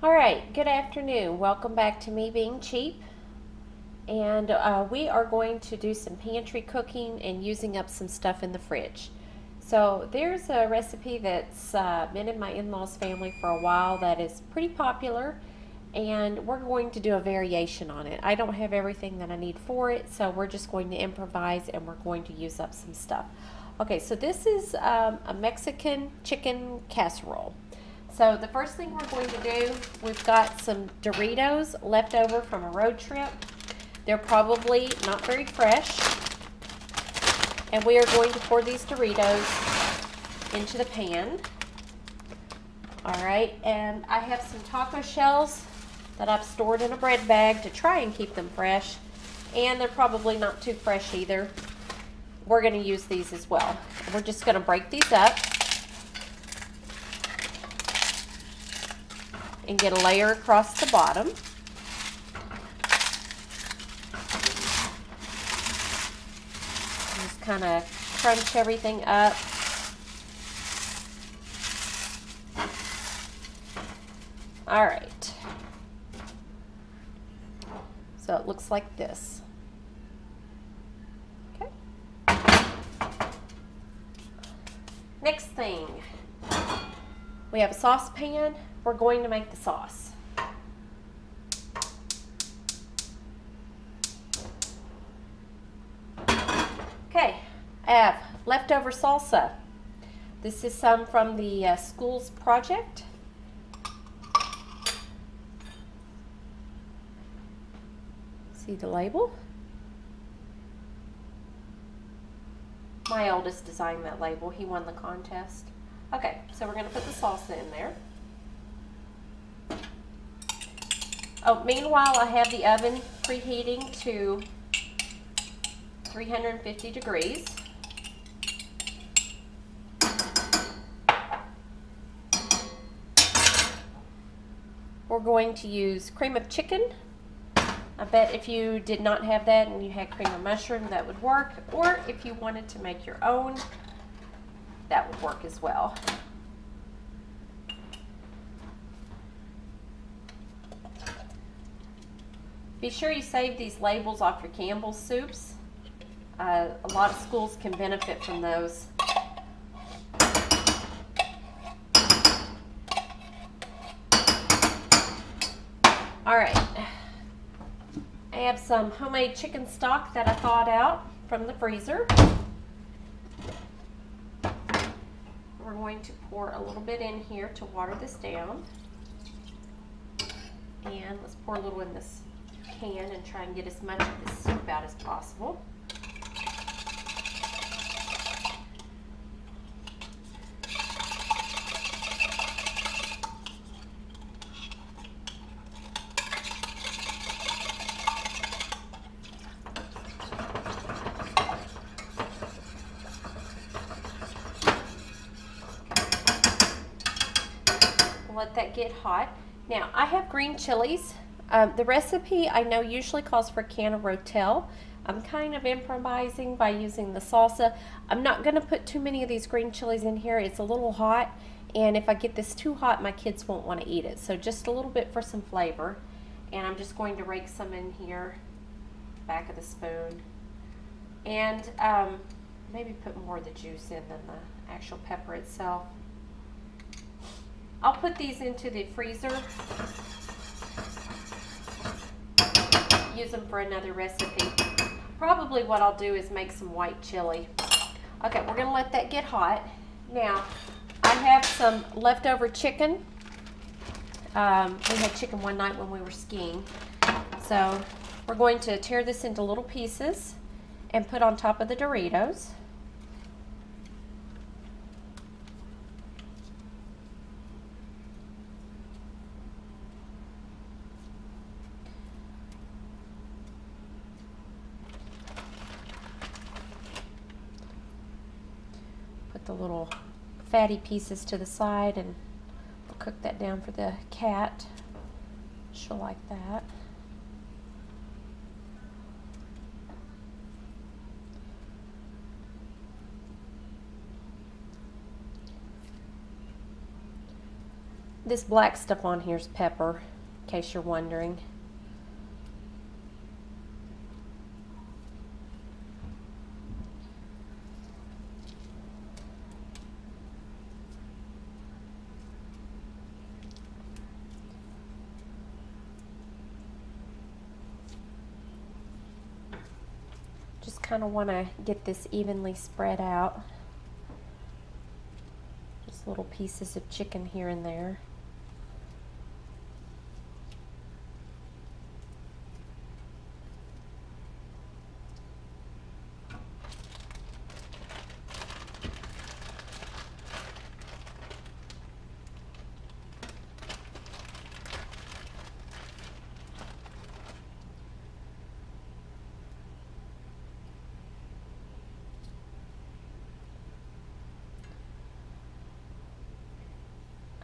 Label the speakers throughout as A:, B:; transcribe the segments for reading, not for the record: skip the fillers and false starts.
A: All right, good afternoon. Welcome back to Me Being Cheap. And we are going to do some pantry cooking and using up some stuff in the fridge. So there's a recipe that's been in my in-laws family for a while that is pretty popular, and we're going to do a variation on it. I don't have everything that I need for it, so we're just going to improvise and we're going to use up some stuff. Okay, so this is a Mexican chicken casserole. So the first thing we're going to do, we've got some Doritos left over from a road trip. They're probably not very fresh. And we are going to pour these Doritos into the pan. All right, and I have some taco shells that I've stored in a bread bag to try and keep them fresh. And they're probably not too fresh either. We're going to use these as well. We're just going to break these up and get a layer across the bottom. Just kind of crunch everything up. All right. So it looks like this. Okay. Next thing, we have a saucepan. We're going to make the sauce. Okay, I have leftover salsa. This is some from the school's project. See the label? My oldest designed that label. He won the contest. Okay, so we're going to put the salsa in there. Oh, meanwhile, I have the oven preheating to 350 degrees. We're going to use cream of chicken. I bet if you did not have that and you had cream of mushroom, that would work. Or if you wanted to make your own, that would work as well. Be sure you save these labels off your Campbell's soups. A lot of schools can benefit from those. All right. I have some homemade chicken stock that I thawed out from the freezer. We're going to pour a little bit in here to water this down. And let's pour a little in this can and try and get as much of this soup out as possible. Let that get hot. Now, I have green chilies. The recipe I know usually calls for a can of Rotel. I'm kind of improvising by using the salsa. I'm not going to put too many of these green chilies in here. It's a little hot, and if I get this too hot, my kids won't want to eat it. So just a little bit for some flavor. And I'm just going to rake some in here, back of the spoon. And maybe put more of the juice in than the actual pepper itself. I'll put these into the freezer. Use them for another recipe. Probably what I'll do is make some white chili. Okay, we're going to let that get hot. Now, I have some leftover chicken. We had chicken one night when we were skiing. So, we're going to tear this into little pieces and put on top of the Doritos. The little fatty pieces to the side, and we'll cook that down for the cat. She'll like that. This black stuff on here is pepper, in case you're wondering. Just kind of want to get this evenly spread out. Just little pieces of chicken here and there.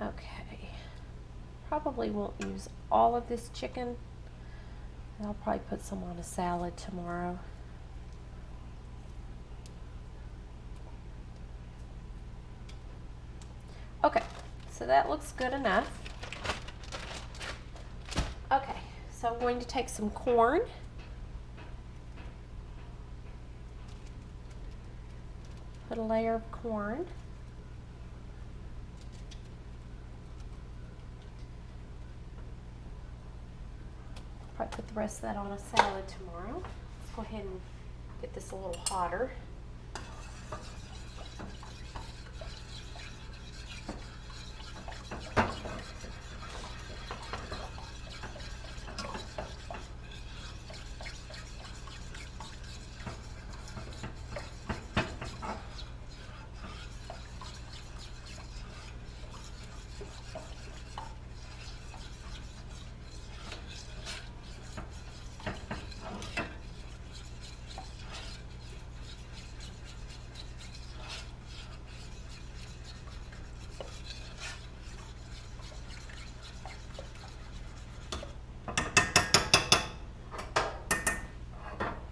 A: Okay, probably won't use all of this chicken. I'll probably put some on a salad tomorrow. Okay, so that looks good enough. Okay, so I'm going to take some corn. Put a layer of corn. Probably put the rest of that on a salad tomorrow. Let's go ahead and get this a little hotter.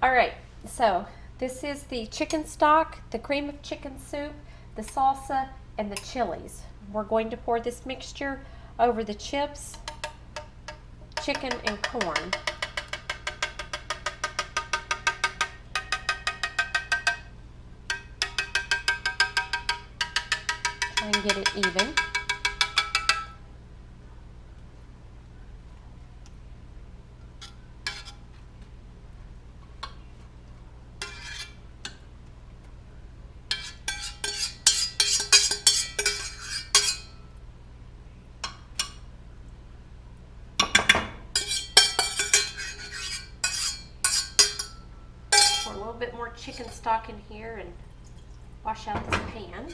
A: All right, so this is the chicken stock, the cream of chicken soup, the salsa, and the chilies. We're going to pour this mixture over the chips, chicken, and corn. Try and get it even. Pour a little bit more chicken stock in here and wash out this pan.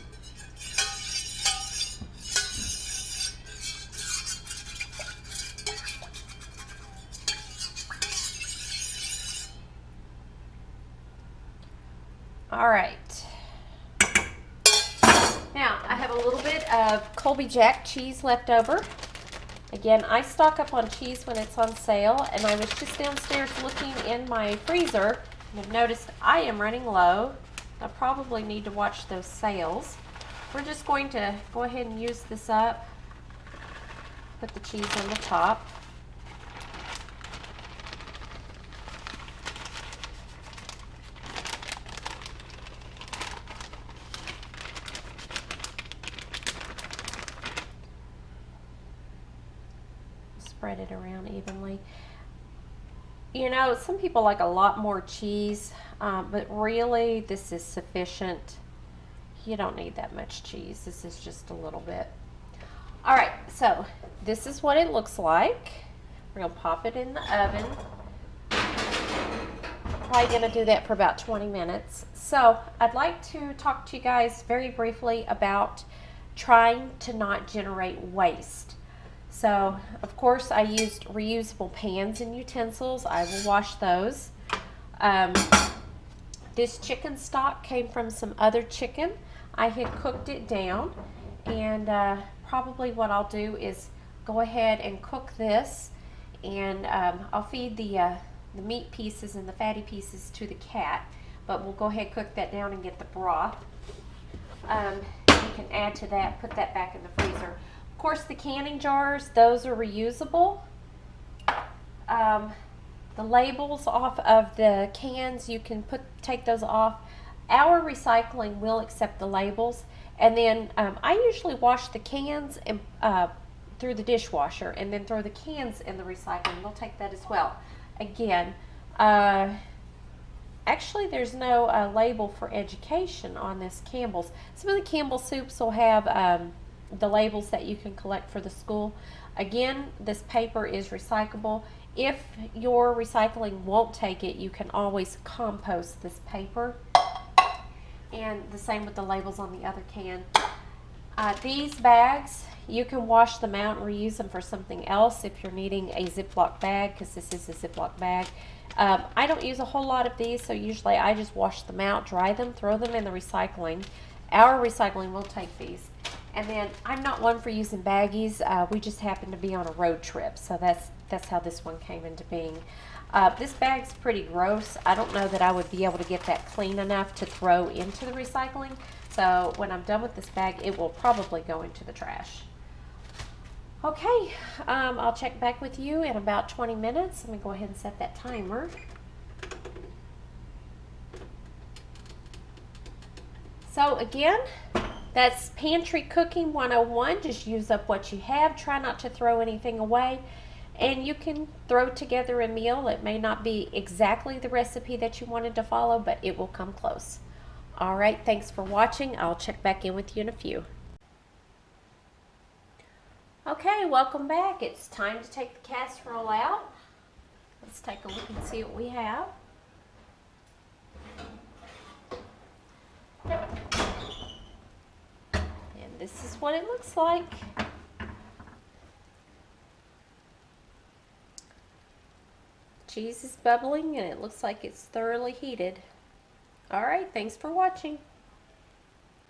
A: All right. Now, I have a little bit of Colby Jack cheese left over. Again, I stock up on cheese when it's on sale, and I was just downstairs looking in my freezer and have noticed I am running low. I probably need to watch those sales. We're just going to go ahead and use this up. Put the cheese on the top. Spread it around evenly. You know, some people like a lot more cheese, but really this is sufficient. You don't need that much cheese. This is just a little bit. All right, so this is what it looks like. We're gonna pop it in the oven. Probably gonna do that for about 20 minutes. So I'd like to talk to you guys very briefly about trying to not generate waste. So, of course, I used reusable pans and utensils. I will wash those. This chicken stock came from some other chicken. I had cooked it down, and probably what I'll do is go ahead and cook this, and I'll feed the meat pieces and the fatty pieces to the cat, but we'll go ahead and cook that down and get the broth. You can add to that, put that back in the freezer. Of course, the canning jars, those are reusable. Um, the labels off of the cans, you can take those off. Our recycling will accept the labels, and then I usually wash the cans and through the dishwasher, and then throw the cans in the recycling. They'll take that as well. Again, actually, there's no label for education on this Campbell's. Some of the Campbell soups will have the labels that you can collect for the school. Again, this paper is recyclable. If your recycling won't take it, you can always compost this paper. And the same with the labels on the other can. These bags, you can wash them out and reuse them for something else if you're needing a Ziploc bag, because this is a Ziploc bag. I don't use a whole lot of these, so usually I just wash them out, dry them, throw them in the recycling. Our recycling will take these. And then I'm not one for using baggies. We just happened to be on a road trip, so that's how this one came into being. This bag's pretty gross. I don't know that I would be able to get that clean enough to throw into the recycling. So when I'm done with this bag, it will probably go into the trash. Okay, I'll check back with you in about 20 minutes. Let me go ahead and set that timer. So again, that's Pantry Cooking 101. Just use up what you have. Try not to throw anything away. And you can throw together a meal. It may not be exactly the recipe that you wanted to follow, but it will come close. All right, thanks for watching. I'll check back in with you in a few. Okay, welcome back. It's time to take the casserole out. Let's take a look and see what we have. And this is what it looks like. Cheese is bubbling and it looks like it's thoroughly heated. All right, thanks for watching.